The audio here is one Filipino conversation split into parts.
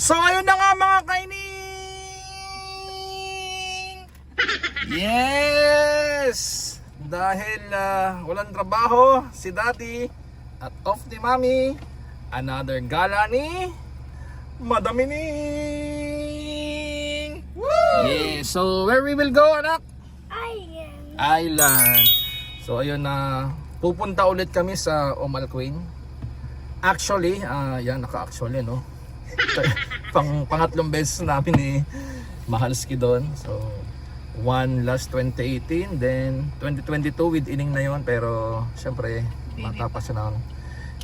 So ayun na nga mga kaining. Yes! Dahil walang trabaho si Daddy at off ni Mami, another gala ni Madamining. Yeah, so where we will go, anak? Island. So ayun na, pupunta ulit kami sa Omalquin. Actually, yan naka-actually no. Pangatlong beses namin ni Mahalski doon. So one last 2018, then 2022 with Ining na yon, pero syempre matapas na.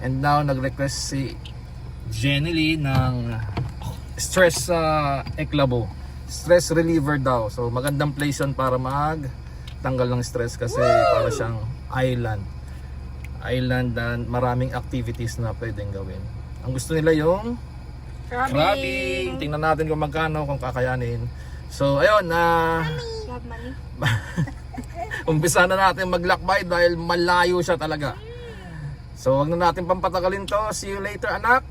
And now nag-request si Jenny Lee ng stress eklabo, stress reliever daw. So magandang place yun para tanggal ng stress kasi para siyang island na maraming activities na pwedeng gawin. Ang gusto nila yung crabbing. Tingnan natin kung magkano, kung kakayanin. So ayun, umpisa na natin maglakbay dahil malayo siya talaga. So wag na natin pampatagalin to. See you later, anak.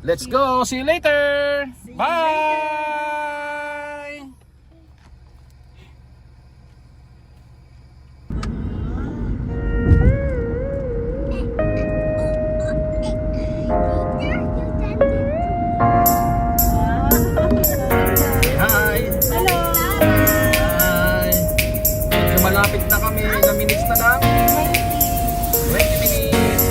Let's go. See you later. Bye. Malapit na kami, ilang minutes na lang? 20 minutes.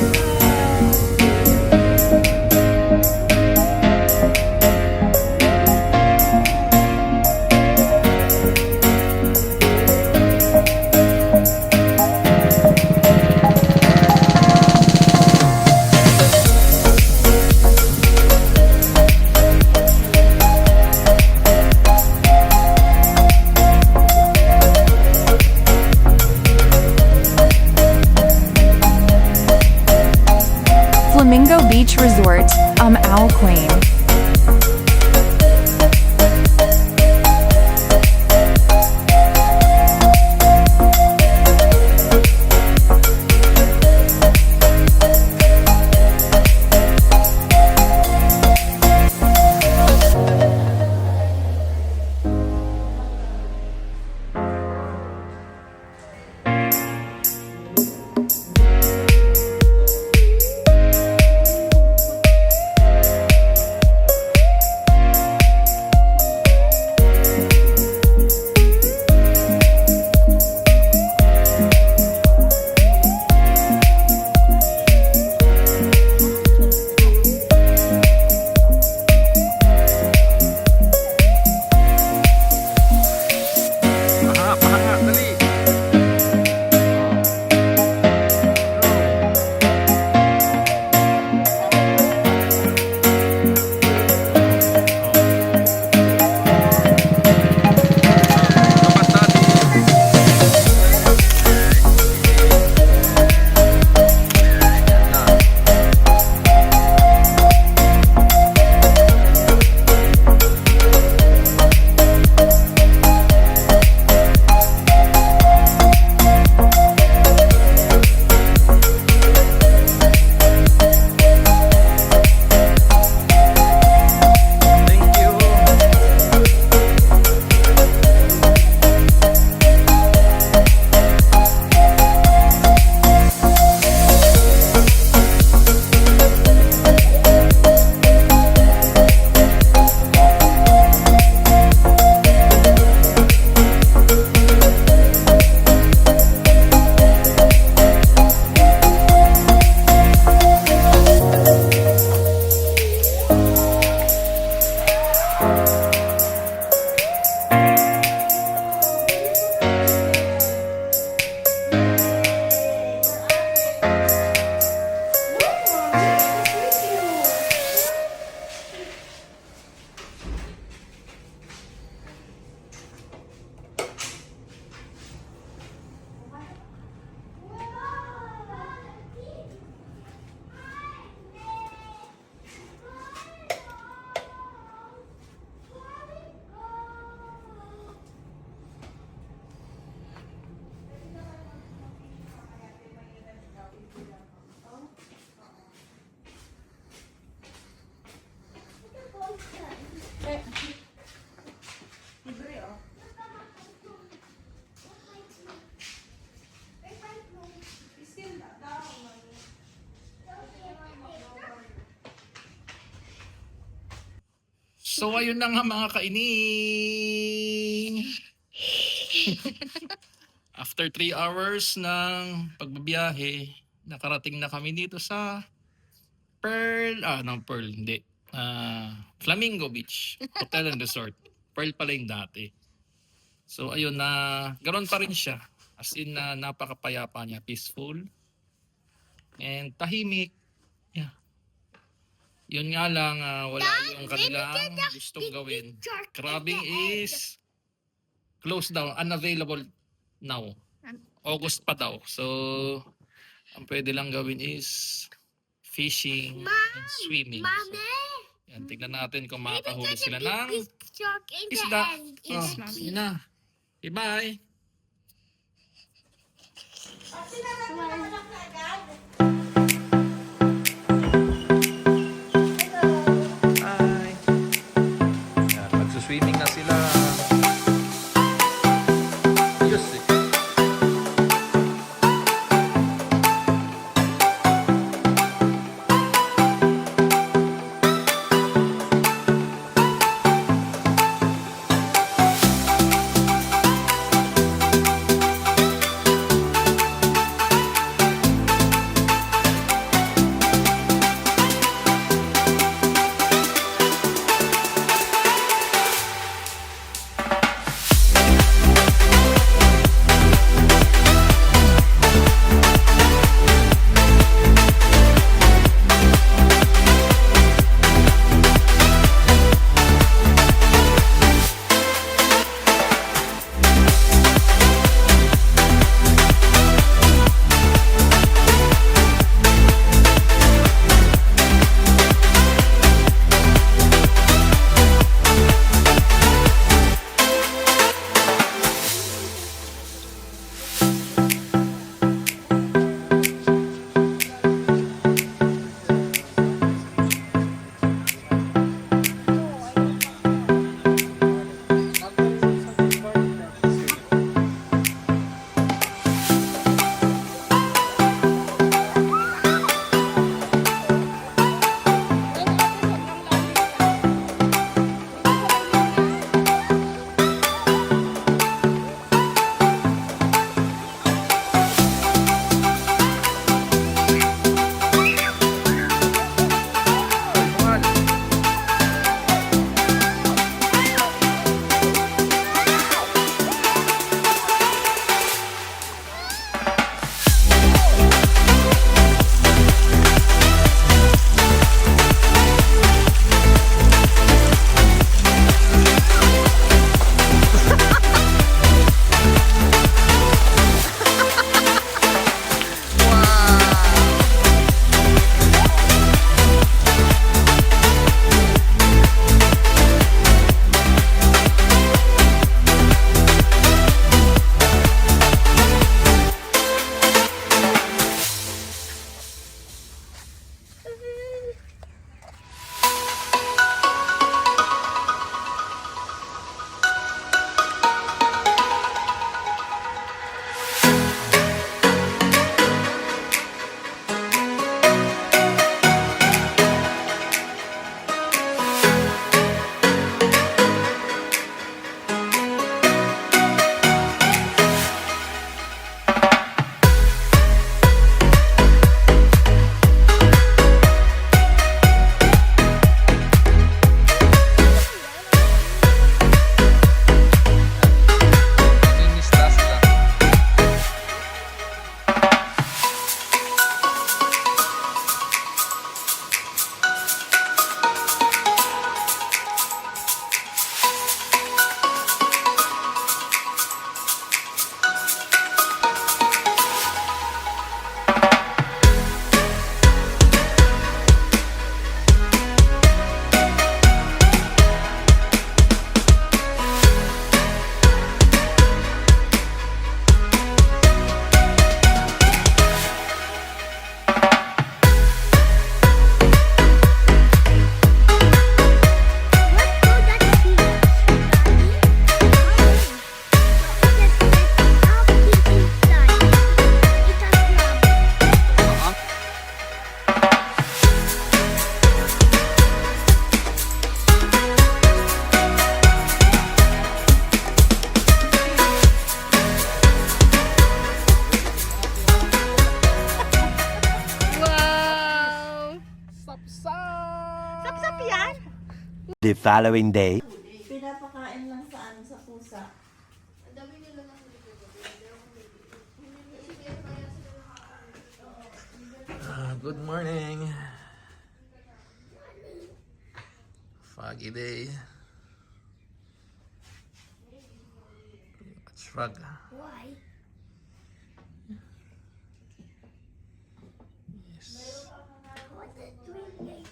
So ayun na nga mga kaining. After 3 hours ng pagbabiyahe, nakarating na kami dito sa Pearl, hindi. Flamingo Beach, Hotel and Resort. Pearl pala yung dati. So ayun na, ganoon pa rin siya. As in napakapayapa niya, peaceful. And tahimik. Yeah. Yun nga lang, wala yung kanilang gustong gawin. Crabbing is closed down, unavailable now. August pa daw. So, ang pwede lang gawin is fishing and swimming. So, yan, tignan natin kung makakahuli sila ng isda. Yes, Oh, Mommy. yun na. Okay, bye. Hi. Yan, magsuswimming na sila. Ayos eh. the following day. Pinapakain lang sa ano, sa pusa. Good morning. Foggy day. Much fog. Why? Yes. What's a 3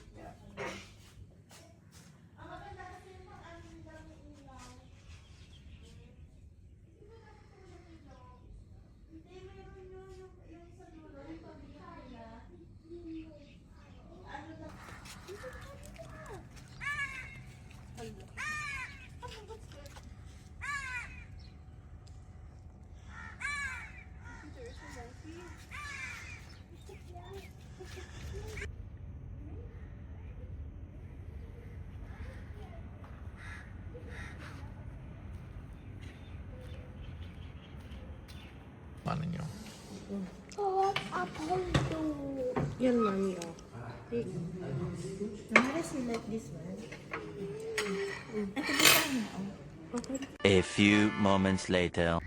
Paano nyo? Oh, Apollo. Yan, mami, oh. Take. Nahara si like this one. Ito ba tayo, oh? Okay. A few moments later.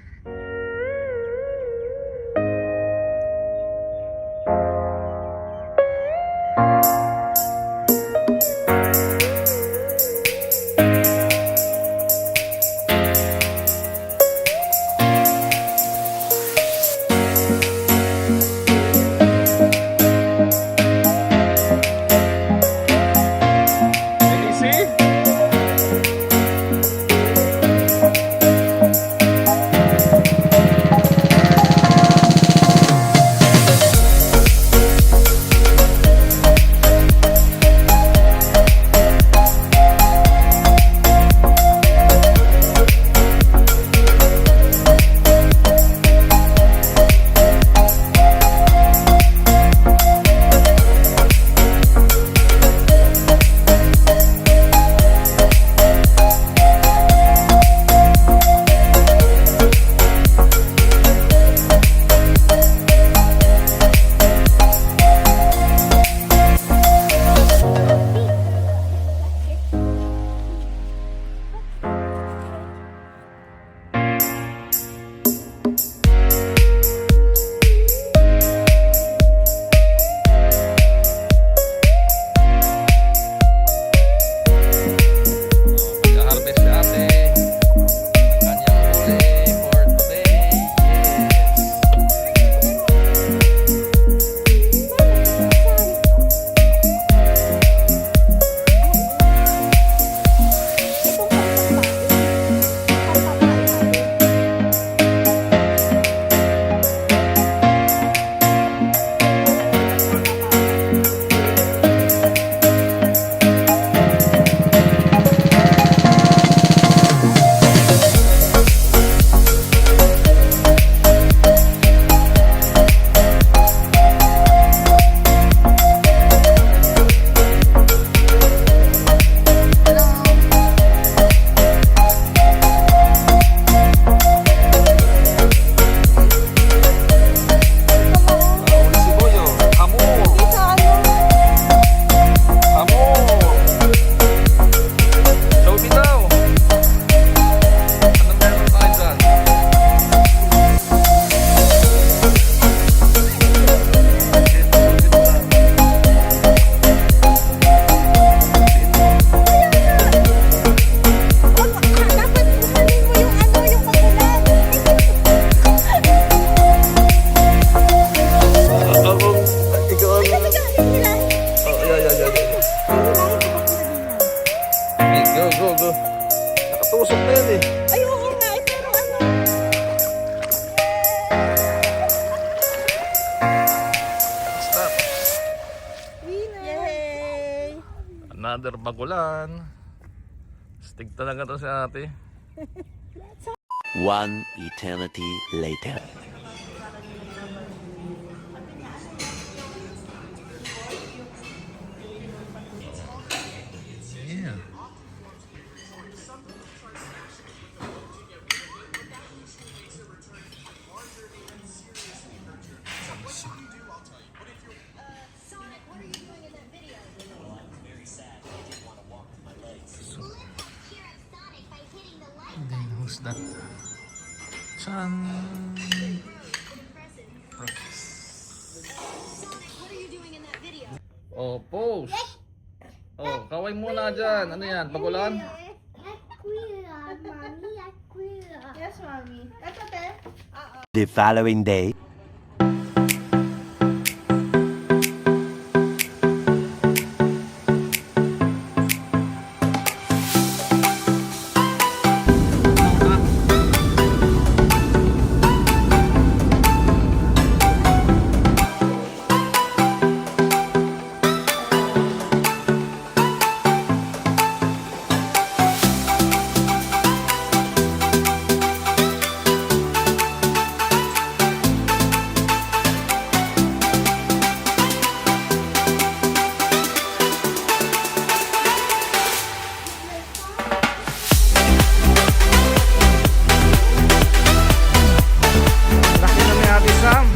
Another bagulan. Stig talaga to si ate. One eternity later. Yeah. So Who's that? Chan. Oh, pose. Oh, kaway muna dyan. Ano yan? Pagulan? Aquila, mommy, Aquila. Yes, mommy. Ito, te. The following day. Laki na ni Ate Sam.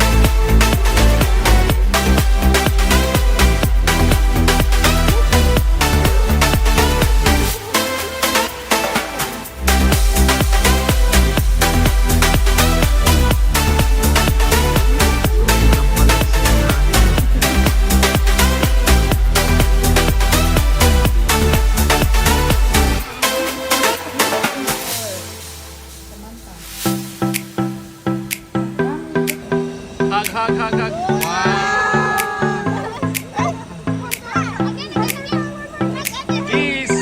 Hug, hug, hug, hug. Wow. Kiss.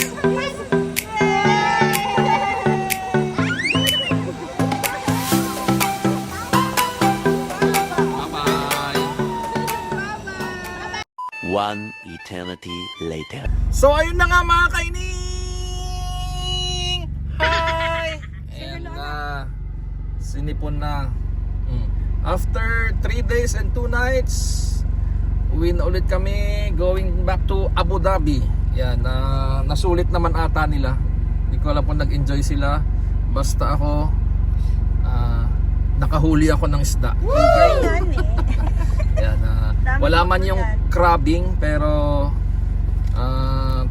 Bye-bye. One eternity later. So ayun na nga mga kaining! Hi! And sinipon na. After 3 days and 2 nights, uwi na ulit kami going back to Abu Dhabi. Yan, nasulit naman ata nila. Hindi ko alam kung nag-enjoy sila. Basta ako, nakahuli ako ng isda. Yan, wala man yung crabbing, pero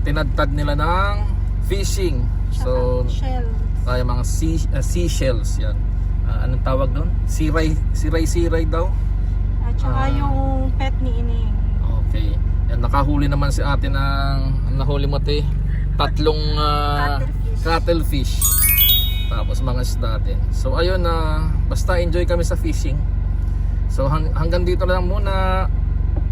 tinadtad nila ng fishing. So, Shell. kaya mga seashells yan. Anong tawag doon? Siray daw. At saka yung pet ni Ining. Okay. Yan, nakahuli naman si ate ng, nahuli mo te, 3 cuttlefish. Tapos mga isda din. So ayun, basta enjoy kami sa fishing. So hanggang dito na lang muna.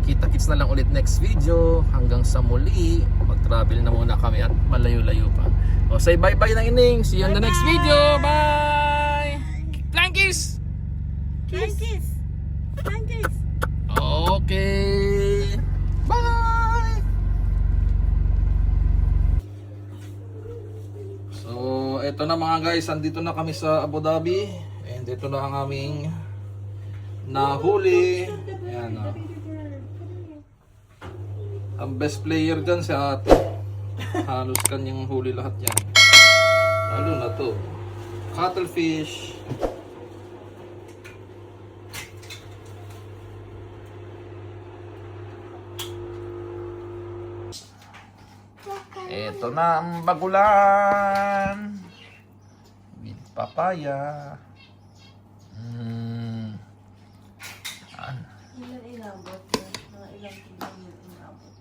Kita-kits na lang ulit next video. Hanggang sa muli, mag-travel na muna kami at malayo-layo pa. O say bye-bye na Ining. See you in the next video. Bye! Plankies! Kiss! Kiss! Okay. Bye. So, ito na mga guys, andito na kami sa Abu Dhabi and ito na ang aming nahuli. Ayan. Ang best player dyan si ate. Halos kanyang huli lahat yan. Lalo na to. Cuttlefish. Ito na ang bagulan with papaya. Ilang inabot? Mga ilang kilo yung inabot?